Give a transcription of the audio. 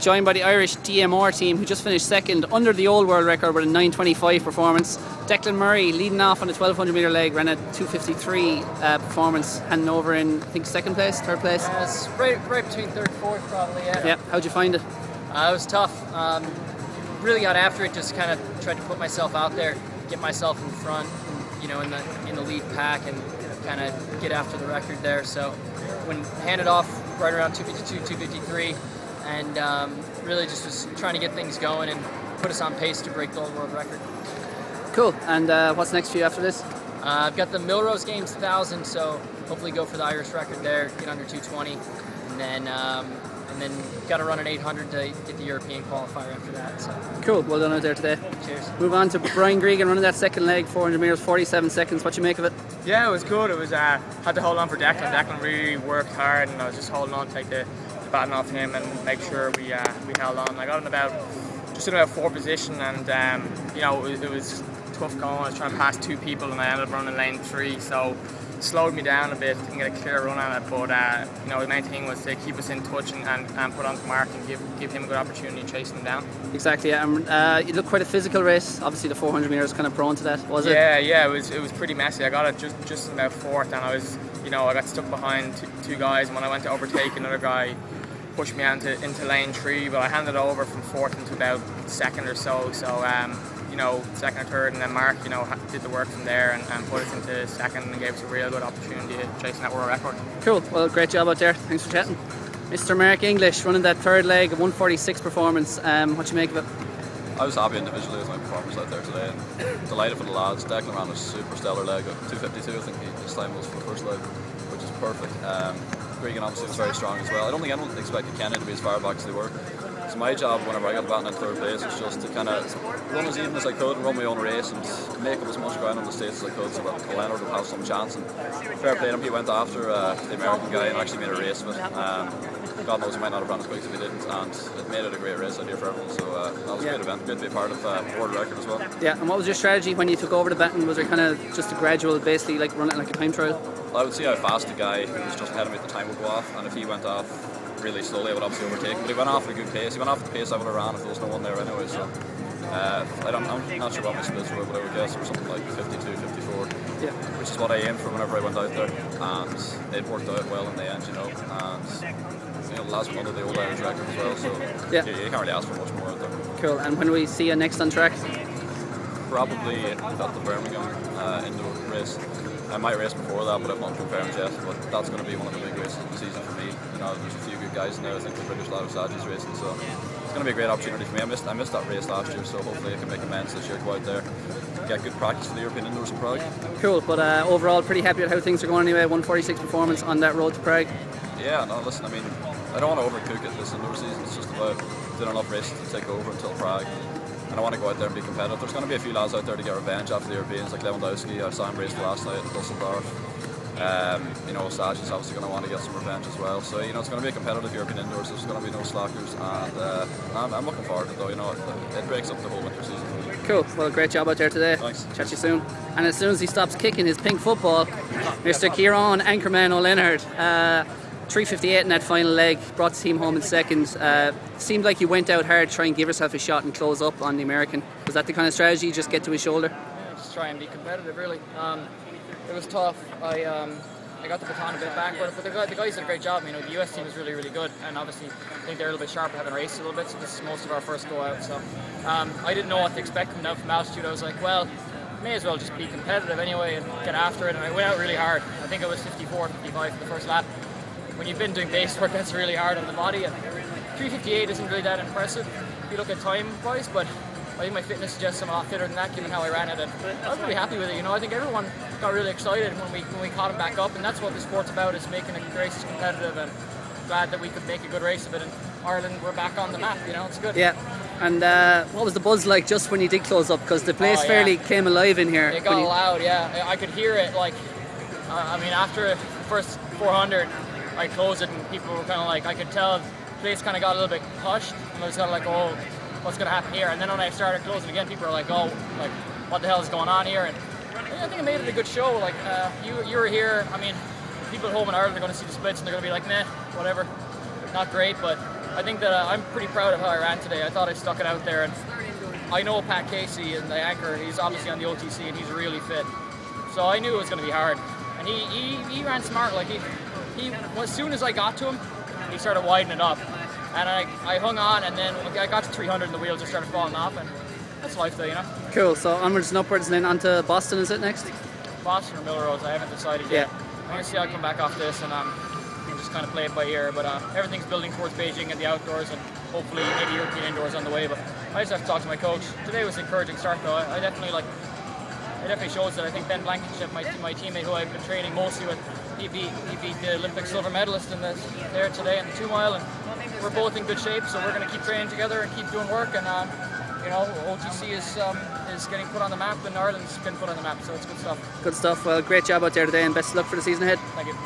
Joined by the Irish DMR team, who just finished second under the old world record with a 9:25 performance. Declan Murray leading off on the 1200 metre leg, ran a 2:53 performance, handing over in, I think, second place, third place. It's right between third and fourth, probably. Yeah. How'd you find it? It was tough. Really got after it. Just kind of tried to put myself out there, get myself in front, you know, in the lead pack, and kind of get after the record there. So when handed off right around 2:52, 2:53. And really just was trying to get things going and put us on pace to break the old world record. Cool. And what's next for you after this? I've got the Milrose Games 1000, so hopefully go for the Irish record there, get under 220, and then got to run an 800 to get the European qualifier after that. So. Cool. Well done out there today. Cheers. Move on to Brian Gregan running that second leg, 400 metres, 47 seconds. What you make of it? Yeah, it was good. It was had to hold on for Declan. Declan really worked hard, and I was just holding on to take the baton off him and make sure we held on. I got in about 4th position, and you know, it was tough going. I was trying to pass 2 people, and I ended up running lane 3, so it slowed me down a bit. Didn't get a clear run on it, but you know, the main thing was to keep us in touch and put on to Mark and give him a good opportunity chasing him down. Exactly. Yeah. You looked quite a physical race. Obviously, the 400 metres kind of prone to that, was it? Yeah. It was pretty messy. I got it just about 4th, and I got stuck behind two guys, and when I went to overtake, another guy pushed me into lane 3, but I handed over from 4th into about 2nd or so. So you know, 2nd or 3rd, and then Mark, you know, did the work from there and put us into 2nd and gave us a real good opportunity of chasing that world record. Cool. Well, great job out there. Thanks for chatting. Mr. Mark English running that 3rd leg, a 1:46 performance. What you make of it? I was happy individually with my performance out there today, and delighted for the lads. Declan ran a super stellar leg at 2:52. I think his time was for the first leg, which is perfect. Gregan obviously was very strong as well. I don't think anyone expected Kenny to be as far back as they were. So my job whenever I got the baton in 3rd place was just to kind of run as even as I could and run my own race and make up as much ground on the States as I could so that Leonard would have some chance. And fair play to him, he went after the American guy and actually made a race of it. God knows he might not have run as quick as if he didn't, and it made it a great race out here for everyone. So that was a great event, good to be a part of world record as well. Yeah, and what was your strategy when you took over the baton? Was there kind of just a gradual, basically like running like a time trial? I would see how fast the guy who was just ahead of me at the time would go off, and if he went off really slowly I would obviously overtake him, but he went off at a good pace. He went off at the pace I would have ran if there was no one there anyway, so I'm not sure what my splits were, but I would guess it was something like 52, 54, yeah, which is what I aimed for whenever I went out there, and it worked out well in the end, you know, and you know, the lads went under the old Irish record as well, so yeah, you can't really ask for much more out there. Cool. And when do we see you next on track? Probably at the Birmingham indoor race. I might race before that, but I've not confirmed yet. But that's going to be one of the big races of the season for me. You know, there's a few good guys in there. I think the British lad Saji's racing, so it's going to be a great opportunity for me. I missed that race last year, so hopefully I can make amends this year. Go out there, get good practice for the European indoors in Prague. Cool. But overall, pretty happy with how things are going anyway. 1:46 performance on that road to Prague. Yeah. No, listen. I mean, I don't want to overcook it this indoor season. It's just about doing enough races to take over until Prague. And I want to go out there and be competitive. There's going to be a few lads out there to get revenge after the Europeans, like Lewandowski. I saw him race last night in Dusseldorf. You know, Saji's obviously going to want to get some revenge as well. So, you know, it's going to be a competitive European indoors. There's going to be no slackers. And I'm looking forward to it, though. You know, it breaks up the whole winter season. Cool. Well, great job out there today. Thanks. Chat to you soon. And as soon as he stops kicking his pink football, Mr. Kieran Anchorman O'Leonard, 3:58 in that final leg, brought the team home in 2nd. Seemed like you went out hard to try and give yourself a shot and close up on the American. Was that the kind of strategy, just get to his shoulder? Yeah, just try and be competitive, really. It was tough. I got the baton a bit back, but the guys did a great job. You know, the US team was really, really good, and obviously I think they're a little bit sharper, having raced a little bit, so this is most of our first go out. So I didn't know what to expect coming out from altitude. I was like, well, may as well just be competitive anyway and get after it, and I went out really hard. I think it was 54, 55 for the first lap. When you've been doing base work, that's really hard on the body, and 3:58 isn't really that impressive if you look at time-wise, but I think my fitness suggests I'm a lot fitter than that given how I ran it, and I was really happy with it. You know, I think everyone got really excited when we caught him back up, and that's what the sport's about, is making the races competitive, and glad that we could make a good race of it. In Ireland, we're back on the map, you know, it's good. Yeah. And what was the buzz like just when you did close up? Because the place fairly came alive in here. It got loud, yeah. I could hear it, like, I mean, after the first 400, I closed it and people were kind of like, I could tell the place kind of got a little bit hushed, and I was kind of like, oh, what's going to happen here? And then when I started closing again, people were like, oh, like, what the hell is going on here? And I think it made it a good show. Like, you were here. I mean, people at home in Ireland are going to see the splits and they're going to be like, meh, whatever, not great, but I think that I'm pretty proud of how I ran today. I thought I stuck it out there, and I know Pat Casey and the anchor, he's obviously on the OTC and he's really fit. So I knew it was going to be hard. And he ran smart. Like he as soon as I got to him, he started widening it up. And I hung on, and then I got to 300 and the wheels just started falling off, and that's life though, you know. Cool, so onwards and upwards and then on to Boston, is it next? Boston or Millrose, I haven't decided yet. I'm going to see how I come back off this and just kind of play it by ear. But everything's building towards Beijing and the outdoors, and hopefully maybe European indoors on the way. But I just have to talk to my coach. Today was an encouraging start though. It definitely shows that I think Ben Blankenship, my teammate who I've been training mostly with, he beat the Olympic silver medalist in there today in the 2 mile, and we're both in good shape. So we're going to keep training together and keep doing work. And you know, OTC is getting put on the map, and Ireland's been put on the map. So it's good stuff. Good stuff. Well, great job out there today, and best of luck for the season ahead. Thank you.